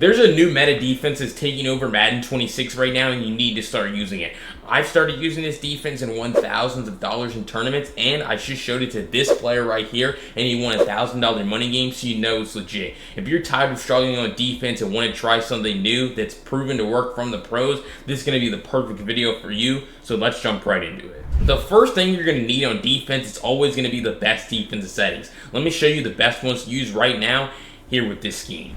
There's a new meta defense that's taking over Madden 26 right now, and you need to start using it. I've started using this defense and won thousands of dollars in tournaments, and I just showed it to this player right here, and he won a $1,000 money game, so you know it's legit. If you're tired of struggling on defense and want to try something new that's proven to work from the pros, this is going to be the perfect video for you, so let's jump right into it. The first thing you're going to need on defense is always going to be the best defensive settings. Let me show you the best ones to use right now here with this scheme.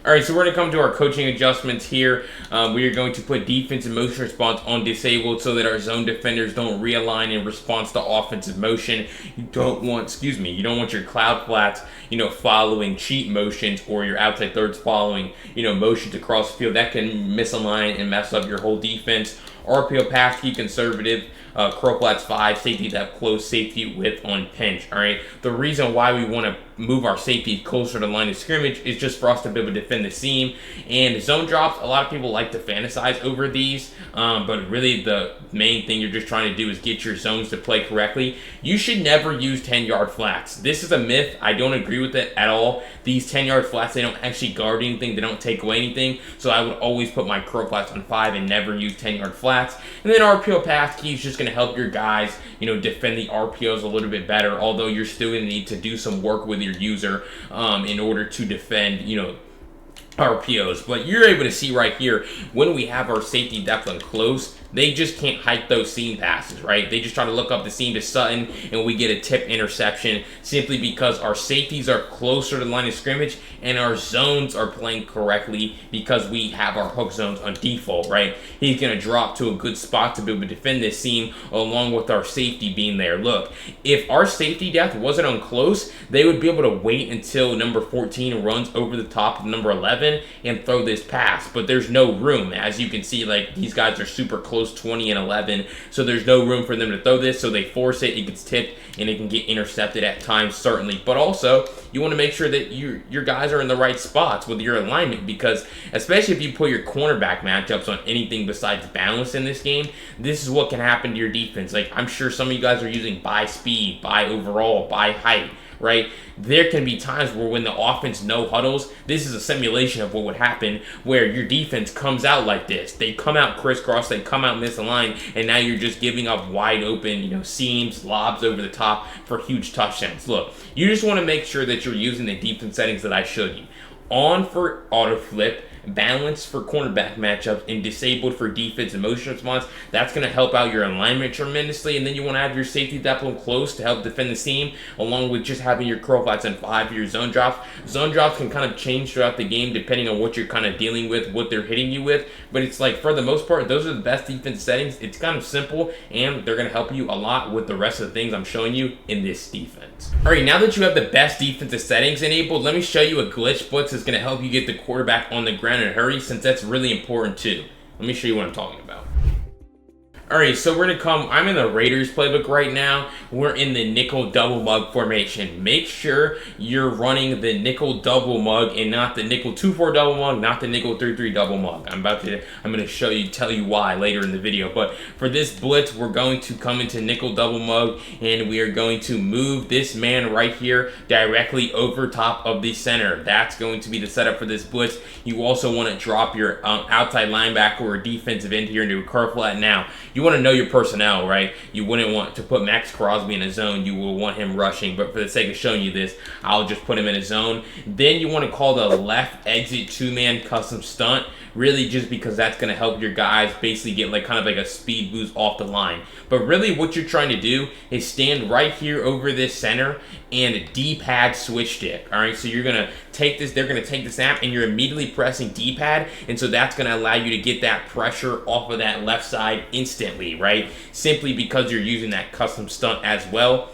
Alright, so we're going to come to our coaching adjustments here. We are going to put defensive motion response on disabled so that our zone defenders don't realign in response to offensive motion. You don't want your cloud flats, following cheat motions, or your outside thirds following, motions across the field. That can misalign and mess up your whole defense. RPO pass key conservative, curl flats 5, safety depth close, safety width on pinch. All right. The reason why we want to move our safety closer to the line of scrimmage is just for us to be able to defend the seam. And zone drops, a lot of people like to fantasize over these, but really the main thing you're just trying to do is get your zones to play correctly. You should never use 10-yard flats. This is a myth. I don't agree with it at all. These 10-yard flats, they don't actually guard anything. They don't take away anything. So I would always put my curl flats on 5 and never use 10-yard flats. And then RPO pass key is just going to help your guys, defend the RPOs a little bit better, although you're still going to need to do some work with your user in order to defend, RPOs. But you're able to see right here, when we have our safety depth on close, they just can't hike those seam passes, right? They just try to look up the seam to Sutton, and we get a tip interception simply because our safeties are closer to the line of scrimmage and our zones are playing correctly because we have our hook zones on default, right? He's going to drop to a good spot to be able to defend this seam along with our safety being there. Look, if our safety depth wasn't on close, they would be able to wait until number 14 runs over the top of number 11 and throw this pass, but there's no room. As you can see, like, these guys are super close, 20 and 11, so there's no room for them to throw this, so they force it, it gets tipped, and it can get intercepted at times, certainly. But also, you want to make sure that your guys are in the right spots with your alignment, because especially if you put your cornerback matchups on anything besides balance in this game, this is what can happen to your defense. Like, I'm sure some of you guys are using by speed, by overall, by height, right? There can be times where when the offense no huddles, this is a simulation of what would happen where your defense comes out like this. They come out crisscross, they come out misaligned, and now you're just giving up wide open, seams, lobs over the top for huge touchdowns. Look, you just want to make sure that you're using the defense settings that I showed you. On for auto flip, balance for cornerback matchups, and disabled for defense and motion response. That's going to help out your alignment tremendously. And then you want to have your safety depth on close to help defend the seam, along with just having your curl flats on 5 for your zone drops. Zone drops can kind of change throughout the game depending on what you're kind of dealing with, what they're hitting you with. But it's like, for the most part, those are the best defense settings. It's kind of simple, and they're going to help you a lot with the rest of the things I'm showing you in this defense. All right, now that you have the best defensive settings enabled, let me show you a glitch blitz that's going to help you get the quarterback on the ground in a hurry, since that's really important too. Let me show you what I'm talking about. Alright, so we're going to I'm in the Raiders playbook right now. We're in the nickel double mug formation. Make sure you're running the nickel double mug and not the nickel 2-4 double mug, not the nickel 3-3 double mug. I'm going to tell you why later in the video. But for this blitz, we're going to come into nickel double mug, and we are going to move this man right here directly over top of the center. That's going to be the setup for this blitz. You also want to drop your outside linebacker or defensive end here into a curl flat. Now, you want to know your personnel, right? You wouldn't want to put Max Crosby in a zone. You will want him rushing, but for the sake of showing you this, I'll just put him in a zone. Then you want to call the left exit two-man custom stunt, really just because that's going to help your guys basically get kind of like a speed boost off the line. But really what you're trying to do is stand right here over this center and D-pad switch stick. All right, so you're going to take this, they're going to take the snap, and you're immediately pressing D-pad, and so that's going to allow you to get that pressure off of that left side instantly, right? Simply because you're using that custom stunt as well.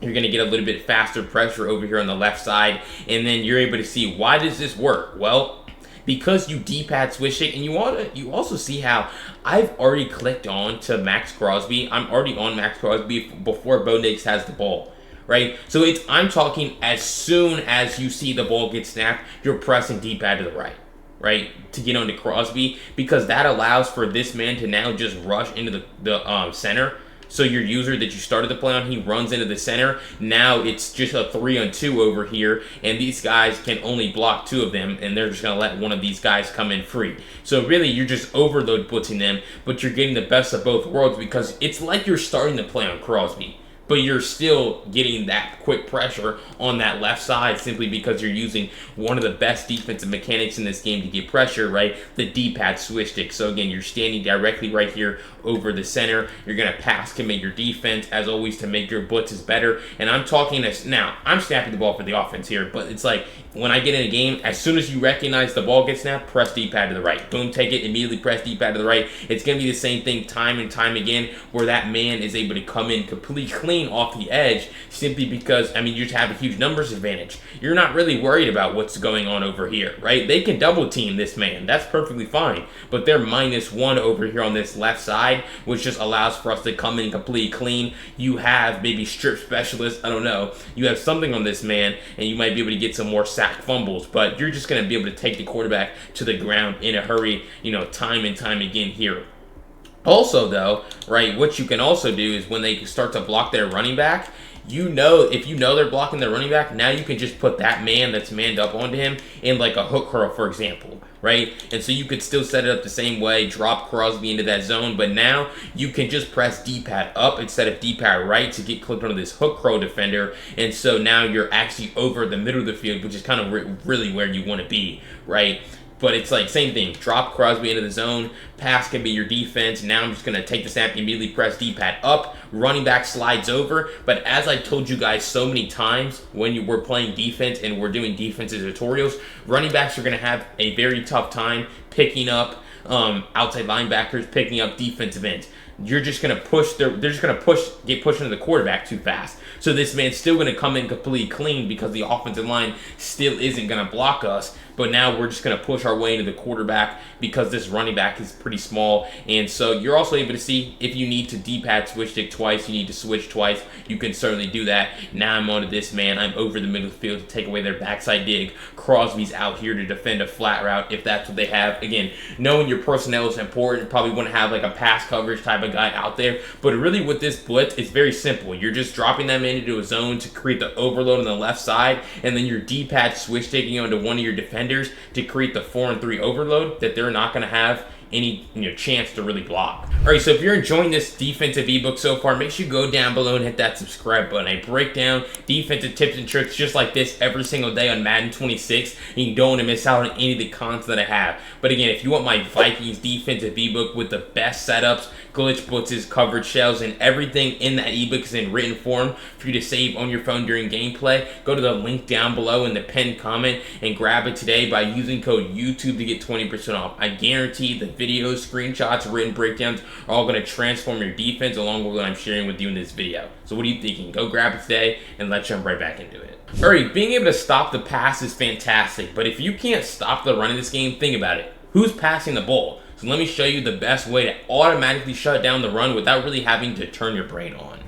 You're going to get a little bit faster pressure over here on the left side, and then you're able to see, why does this work? Well, because you D-pad switch it, and you also see how I've already clicked on to Max Crosby. I'm already on Max Crosby before Bo Nix has the ball, right? So I'm talking as soon as you see the ball get snapped, you're pressing D-pad to the right, to get onto Crosby, because that allows for this man to now just rush into the center So your user that you started the play on, he runs into the center. Now it's just a 3-on-2 over here, and these guys can only block 2 of them, and they're just going to let one of these guys come in free. So really, you're just overload blitzing them, but you're getting the best of both worlds because it's like you're starting to play on Crosby, but you're still getting that quick pressure on that left side simply because you're using one of the best defensive mechanics in this game to get pressure, right? The D-pad switch stick. So again, you're standing directly right here over the center. You're going to pass commit your defense, as always, to make your blitzes better. And I'm talking this now, I'm snapping the ball for the offense here, but it's like when I get in a game, as soon as you recognize the ball gets snapped, press D-pad to the right. Boom, take it, immediately press D-pad to the right. It's going to be the same thing time and time again where that man is able to come in completely clean off the edge simply because, I mean, you just have a huge numbers advantage. You're not really worried about what's going on over here, right? They can double team this man. That's perfectly fine. But they're -1 over here on this left side, which just allows for us to come in completely clean. You have maybe strip specialists, I don't know. You have something on this man, and you might be able to get some more sack fumbles, but you're just going to be able to take the quarterback to the ground in a hurry, you know, time and time again here. Also, though, right, what you can also do is when they start to block their running back, you know, if you know they're blocking their running back, now you can just put that man that's manned up onto him in like a hook curl, for example, right? And so you could still set it up the same way, drop Crosby into that zone, but now you can just press D-pad up instead of D-pad right to get clipped onto this hook curl defender, and so now you're actually over the middle of the field, which is kind of really where you want to be, right? But it's like, same thing. Drop Crosby into the zone. Pass can be your defense. Now I'm just going to take the snap, immediately press D-pad up. Running back slides over. But as I told you guys so many times when we're playing defense and we're doing defensive tutorials, running backs are going to have a very tough time picking up outside linebackers, picking up defensive ends. You're just going to push, they're just going to get pushed into the quarterback too fast. So this man's still going to come in completely clean because the offensive line still isn't going to block us. But now we're just going to push our way into the quarterback because this running back is pretty small. And so you're also able to see if you need to D-pad switch stick twice, you need to switch twice, you can certainly do that. Now I'm onto this man. I'm over the middle of the field to take away their backside dig. Crosby's out here to defend a flat route if that's what they have. Again, knowing your personnel is important. You probably want to have like a pass coverage type of guy out there. But really with this blitz, it's very simple. You're just dropping them into a zone to create the overload on the left side, and then your D-pad switch sticking onto one of your defenders to create the 4-and-3 overload that they're not going to have any chance to really block. All right, so if you're enjoying this defensive ebook so far, make sure you go down below and hit that subscribe button. I break down defensive tips and tricks just like this every single day on Madden 26, and you don't want to miss out on any of the content that I have. But again, if you want my Vikings defensive ebook with the best setups, glitch blitzes, coverage shells, and everything in that ebook is in written form for you to save on your phone during gameplay, go to the link down below in the pinned comment and grab it today by using code YouTube to get 20% off. I guarantee the videos, screenshots, written breakdowns are all going to transform your defense along with what I'm sharing with you in this video. So what are you thinking? Go grab it today and let's jump right back into it. All right, being able to stop the pass is fantastic, but if you can't stop the run in this game, think about it. Who's passing the ball? So let me show you the best way to automatically shut down the run without really having to turn your brain on.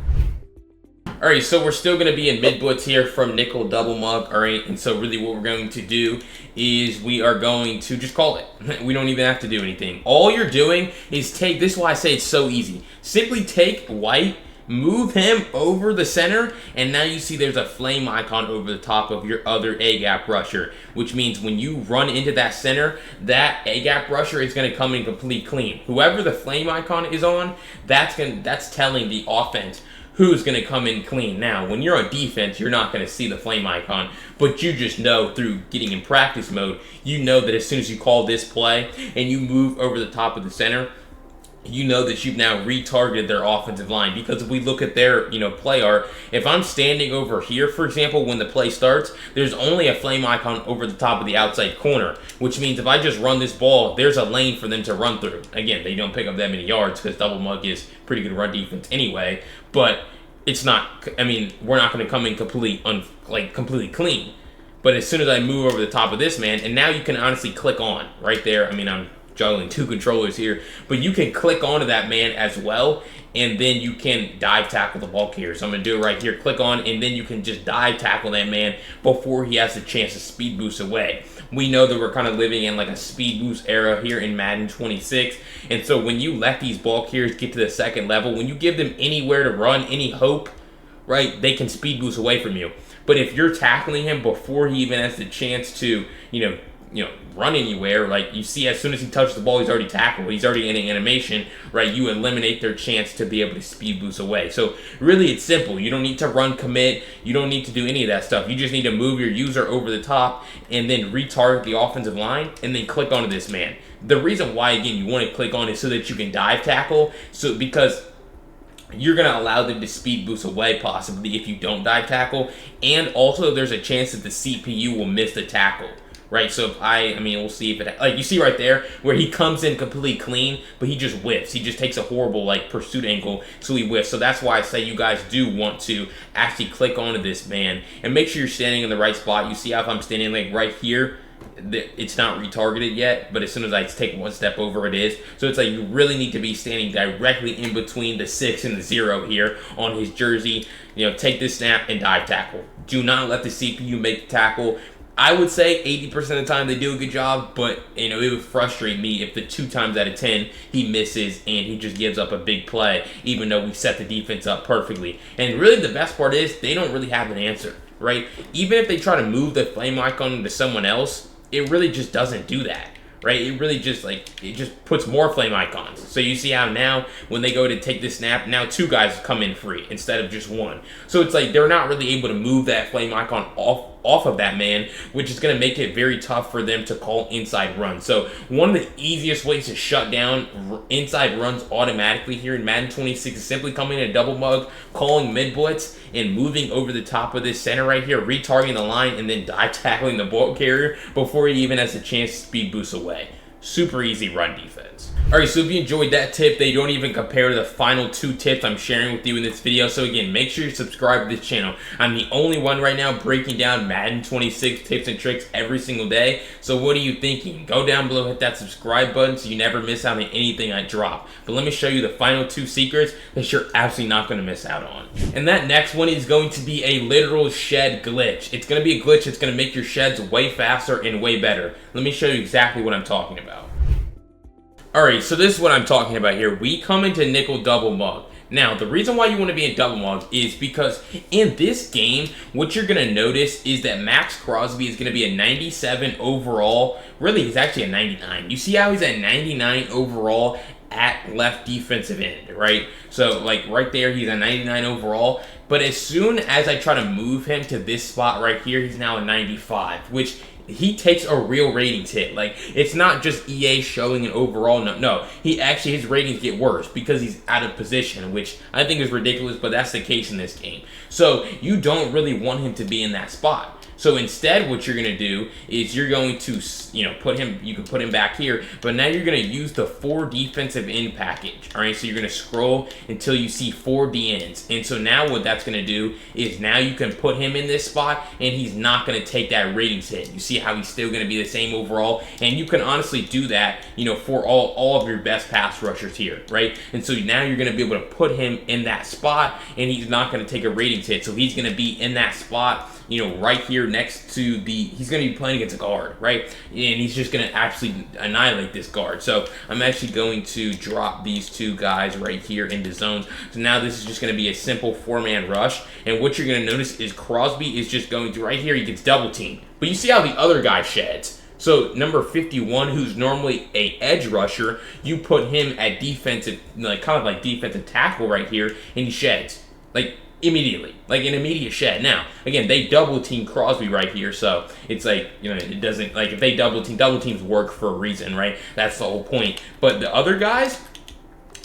All right, so we're still going to be in mid blitz here from nickel double mug. All right, and so really what we're going to do is we are going to just call it. We don't even have to do anything. All you're doing is take, this is why I say it's so easy. Simply take White, move him over the center, and now you see there's a flame icon over the top of your other A-gap rusher, which means when you run into that center, that A-gap rusher is going to come in complete clean. Whoever the flame icon is on, that's telling the offense who's going to come in clean. Now, when you're on defense, you're not going to see the flame icon, but you just know through getting in practice mode, you know that as soon as you call this play and you move over the top of the center, you know that you've now retargeted their offensive line. Because if we look at their play art, if I'm standing over here, for example, when the play starts, there's only a flame icon over the top of the outside corner, which means if I just run this ball, there's a lane for them to run through. Again, they don't pick up that many yards because double mug is pretty good run defense anyway, but it's not, I mean, we're not going to come in completely clean. But as soon as I move over the top of this man, and now you can honestly click on right there. I mean, I'm juggling two controllers here, but you can click onto that man as well, and then you can dive tackle the ball carrier. So I'm going to do it right here, click on, and then you can just dive tackle that man before he has the chance to speed boost away. We know that we're kind of living in like a speed boost era here in Madden 26, and so when you let these ball carriers get to the second level, when you give them anywhere to run, any hope, right, they can speed boost away from you. But if you're tackling him before he even has the chance to, run anywhere, like you see as soon as he touches the ball, he's already tackled, he's already in an animation, right, you eliminate their chance to be able to speed boost away. So really it's simple. You don't need to run commit, you don't need to do any of that stuff. You just need to move your user over the top and then retarget the offensive line and then click onto this man. The reason why, again, you want to click on is so that you can dive tackle, so because you're going to allow them to speed boost away possibly if you don't dive tackle, and also there's a chance that the CPU will miss the tackle. Right, so if we'll see if it, like you see right there, where he comes in completely clean, but he just whiffs. He just takes a horrible, like, pursuit angle, so he whiffs. So that's why I say you guys do want to actually click onto this man, and make sure you're standing in the right spot. You see how if I'm standing, like, right here, it's not retargeted yet, but as soon as I take one step over, it is. So it's like you really need to be standing directly in between the 6 and the 0 here on his jersey. Take this snap and dive tackle. Do not let the CPU make the tackle. I would say 80% of the time they do a good job, but it would frustrate me if the 2 times out of 10 he misses and he just gives up a big play, even though we set the defense up perfectly. And really the best part is they don't really have an answer, right? Even if they try to move the flame icon to someone else, it really just doesn't do that. Right, it really just it just puts more flame icons. So you see how now when they go to take this snap, now 2 guys come in free instead of just 1. So it's like they're not really able to move that flame icon off of that man, which is going to make it very tough for them to call inside runs. So one of the easiest ways to shut down inside runs automatically here in Madden 26 is simply coming in a double mug, calling mid blitz, and moving over the top of this center right here, retargeting the line, and then dive tackling the ball carrier before he even has a chance to speed boost away. Super easy run defense. Alright, so if you enjoyed that tip, they don't even compare to the final 2 tips I'm sharing with you in this video. So again, make sure you subscribe to this channel. I'm the only one right now breaking down Madden 26 tips and tricks every single day. So what are you thinking? Go down below, hit that subscribe button so you never miss out on anything I drop. But let me show you the final 2 secrets that you're absolutely not going to miss out on. And that next one is going to be a literal shed glitch. It's going to be a glitch that's going to make your sheds way faster and way better. Let me show you exactly what I'm talking about. Alright, so this is what I'm talking about here. We come into nickel double mug. Now, the reason why you want to be in double mug is because in this game, what you're going to notice is that Max Crosby is going to be a 97 overall. Really, he's actually a 99. You see how he's at 99 overall at left defensive end, right? So, like, right there, he's a 99 overall. But as soon as I try to move him to this spot right here, he's now a 95, which he takes a real ratings hit. Like, it's not just EA showing an overall. No, he actually, his ratings get worse because he's out of position, which I think is ridiculous, but that's the case in this game. So you don't really want him to be in that spot. So instead, what you're going to do is you're going to, put him, you can put him back here, but now you're going to use the 4 defensive end package. All right, so you're going to scroll until you see 4 DNs. And so now what that's going to do is now you can put him in this spot and he's not going to take that ratings hit. You see how he's still going to be the same overall, and you can honestly do that, for all of your best pass rushers here, right? And so now you're going to be able to put him in that spot and he's not going to take a ratings hit. So he's going to be in that spot, right here next to he's going to be playing against a guard, right? And he's just going to absolutely annihilate this guard. So I'm actually going to drop these 2 guys right here into zones. So now this is just going to be a simple 4-man rush. And what you're going to notice is Crosby is just going to, right here, he gets double teamed. But you see how the other guy sheds. So number 51, who's normally a edge rusher, you put him at defensive, kind of like defensive tackle right here, and he sheds. Immediately, like an immediate shed. Now, again, they double team Crosby right here, so it's like, it doesn't, if they double teams work for a reason, right? That's the whole point. But the other guys,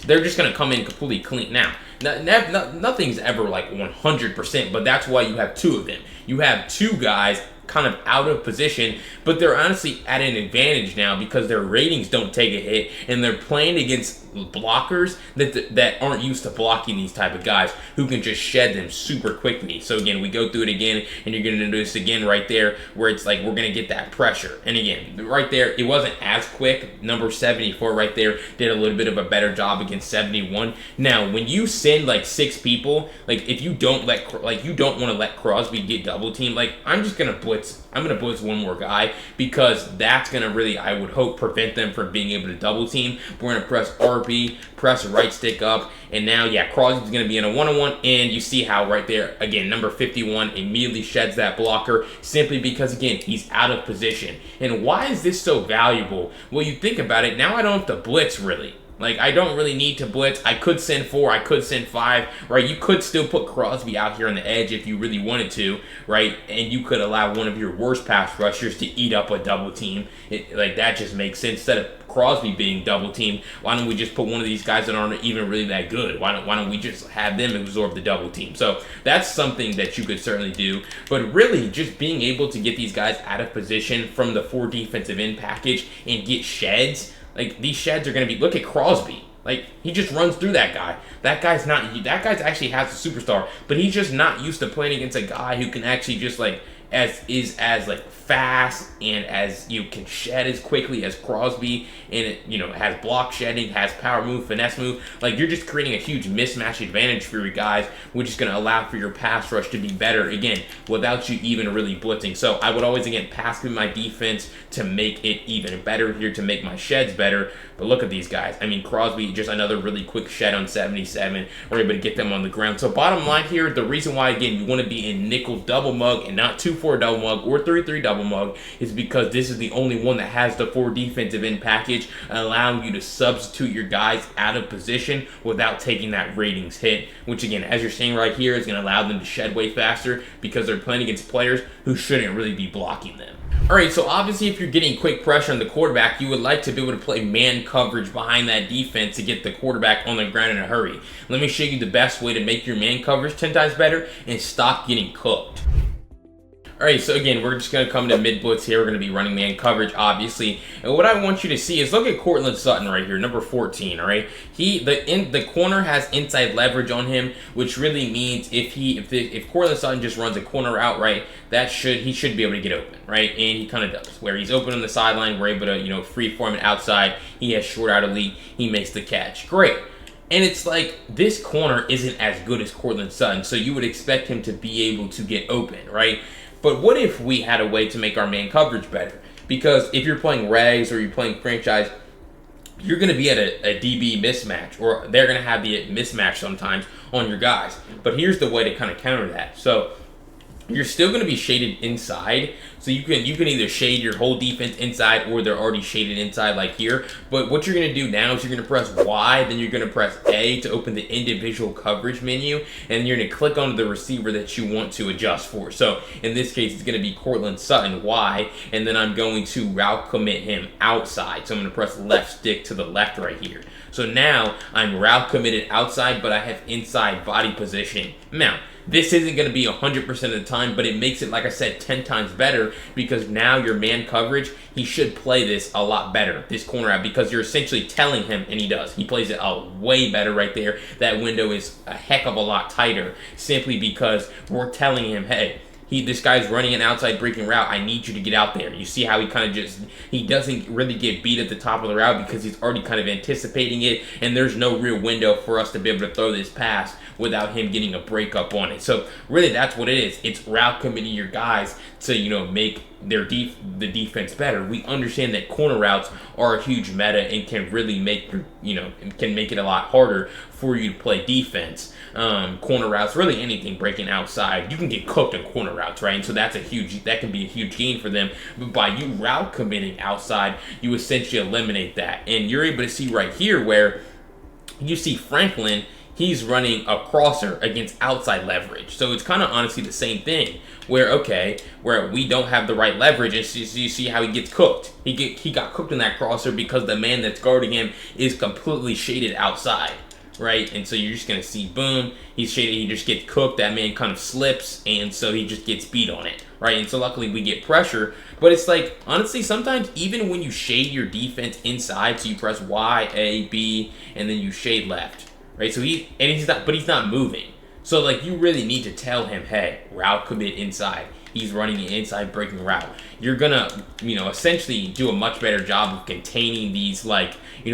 they're just going to come in completely clean. Now, nothing's ever 100%, but that's why you have 2 of them. You have 2 guys kind of out of position, but they're honestly at an advantage now because their ratings don't take a hit, and they're playing against blockers that aren't used to blocking these type of guys who can just shed them super quickly. So again, we go through it again, and you're going to notice again right there where it's like we're going to get that pressure. And again, right there, it wasn't as quick. Number 74 right there did a little bit of a better job against 71. Now, when you send like 6 people, like if you don't you don't want to let Crosby get double teamed, like I'm just going to blitz. I'm going to blitz one more guy because that's going to really, I would hope, prevent them from being able to double team. We're going to press RB, press right stick up, and now, yeah, Crosby's going to be in a one-on-one, and you see how right there, again, number 51 immediately sheds that blocker simply because, again, he's out of position. And why is this so valuable? Well, you think about it, now I don't have to blitz, really. Like, I don't really need to blitz. I could send 4, I could send 5, right? You could still put Crosby out here on the edge if you really wanted to, right? And you could allow one of your worst pass rushers to eat up a double team. Like, that just makes sense. Instead of Crosby being double teamed, why don't we just put one of these guys that aren't even really that good? Why don't we just have them absorb the double team? So that's something that you could certainly do. But really, just being able to get these guys out of position from the 4 defensive end package and get sheds. Like, these sheds are going to be, look at Crosby. Like, he just runs through that guy. That guy's actually has a superstar, but he's just not used to playing against a guy who can actually just, like, as fast and as you can shed as quickly as Crosby, and it, has block shedding, has power move, finesse move. Like, you're just creating a huge mismatch advantage for your guys, which is going to allow for your pass rush to be better, again, without you even really blitzing. So I would always, again, pass through my defense to make it even better here, to make my sheds better. But look at these guys. I mean, Crosby, just another really quick shed on 77. We're able to get them on the ground. So bottom line here, the reason why, again, you want to be in nickel double mug and not 2-4 double mug or 3-3 double mug is because this is the only one that has the 4 defensive end package, allowing you to substitute your guys out of position without taking that ratings hit, which, again, as you're seeing right here, is going to allow them to shed way faster because they're playing against players who shouldn't really be blocking them. Alright, so obviously if you're getting quick pressure on the quarterback, you would like to be able to play man coverage behind that defense to get the quarterback on the ground in a hurry. Let me show you the best way to make your man coverage 10 times better and stop getting cooked. Alright, so again, we're just going to come to mid-blitz here. We're going to be running man coverage, obviously. And what I want you to see is look at Courtland Sutton right here, number 14, alright? The corner has inside leverage on him, which really means if Courtland Sutton just runs a corner route, right, he should be able to get open, right? And he kind of does. Where he's open on the sideline, we're able to, free form it outside. He has short out elite. He makes the catch. Great. And it's like, this corner isn't as good as Courtland Sutton, so you would expect him to be able to get open, right? But what if we had a way to make our man coverage better? Because if you're playing regs or you're playing franchise, you're going to be at a DB mismatch, or they're going to have the mismatch sometimes on your guys. But here's the way to kind of counter that. So you're still going to be shaded inside, so you can either shade your whole defense inside, or they're already shaded inside like here. But what you're going to do now is you're going to press Y, then you're going to press A to open the individual coverage menu, and you're going to click onto the receiver that you want to adjust for. So in this case, it's going to be Courtland Sutton, Y, and then I'm going to route commit him outside. So I'm going to press left stick to the left right here. So now I'm route committed outside, but I have inside body positioning. Now, this isn't going to be 100% of the time, but it makes it, like I said, 10 times better, because now your man coverage, he should play this a lot better, this corner out, because you're essentially telling him, and he does. He plays it a way better right there. That window is a heck of a lot tighter, simply because we're telling him, hey, this guy's running an outside breaking route. I need you to get out there. You see how he doesn't really get beat at the top of the route because he's already kind of anticipating it, and there's no real window for us to be able to throw this pass without him getting a breakup on it. So really, that's what it is. It's route committing your guys to, make the defense better. We understand that corner routes are a huge meta and can really make can make it a lot harder for you to play defense. Corner routes, really anything breaking outside, you can get cooked on corner routes, right? And so that can be a huge gain for them. But by you route committing outside, you essentially eliminate that. And you're able to see right here where you see Franklin, he's running a crosser against outside leverage. So it's kind of honestly the same thing, where we don't have the right leverage, and so you see how he gets cooked. He got cooked in that crosser because the man that's guarding him is completely shaded outside. right? And so you're just going to see, boom, he's shaded, he just gets cooked, that man kind of slips, and so he just gets beat on it, right? And so luckily we get pressure, but it's like, honestly, sometimes even when you shade your defense inside, so you press Y, A, B, and then you shade left, right? So he's not moving. So like you really need to tell him, hey, route commit inside. He's running the inside breaking route. You're gonna, essentially do a much better job of containing these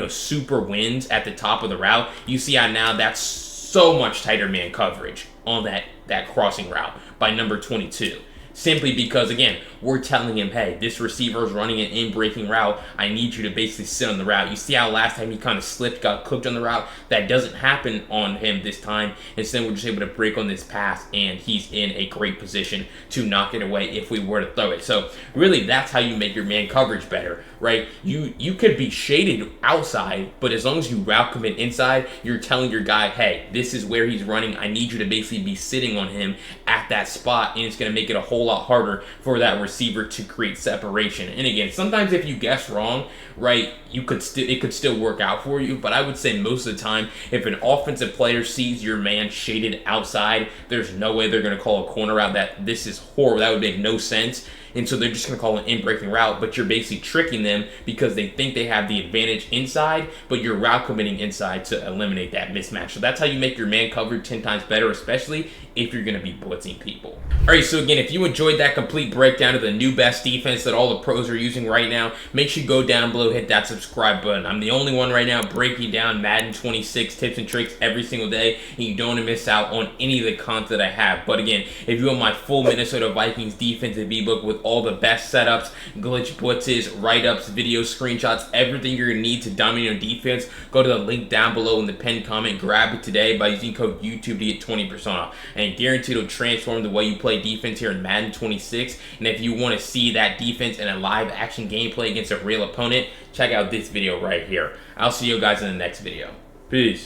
super winds at the top of the route. You see how now that's so much tighter man coverage on that crossing route by number 22. Simply because, again, we're telling him, hey, this receiver is running an in-breaking route. I need you to basically sit on the route. You see how last time he kind of slipped, got cooked on the route? That doesn't happen on him this time. Instead, we're just able to break on this pass, and he's in a great position to knock it away if we were to throw it. So, really, that's how you make your man coverage better, right? You could be shaded outside, but as long as you route commit inside, you're telling your guy, hey, this is where he's running. I need you to basically be sitting on him at that spot, and it's going to make it a whole lot harder for that receiver to create separation. And again, sometimes if you guess wrong, right, it could still work out for you, but I would say most of the time, if an offensive player sees your man shaded outside, there's no way they're going to call a corner route. This is horrible. That would make no sense. And so they're just going to call an in-breaking route, but you're basically tricking them because they think they have the advantage inside, but you're route committing inside to eliminate that mismatch. So that's how you make your man coverage 10 times better, especially if you're going to be blitzing people. All right, so again, if you enjoyed that complete breakdown of the new best defense that all the pros are using right now, make sure you go down below, hit that subscribe button. I'm the only one right now breaking down Madden 26 tips and tricks every single day, and you don't want to miss out on any of the content I have. But again, if you want my full Minnesota Vikings defensive ebook with all the best setups, glitch blitzes, write-ups, video screenshots, everything you're going to need to dominate your defense, go to the link down below in the pinned comment. Grab it today by using code YouTube to get 20% off. And guaranteed it'll transform the way you play defense here in Madden 26. And if you want to see that defense in a live action gameplay against a real opponent, check out this video right here. I'll see you guys in the next video. Peace.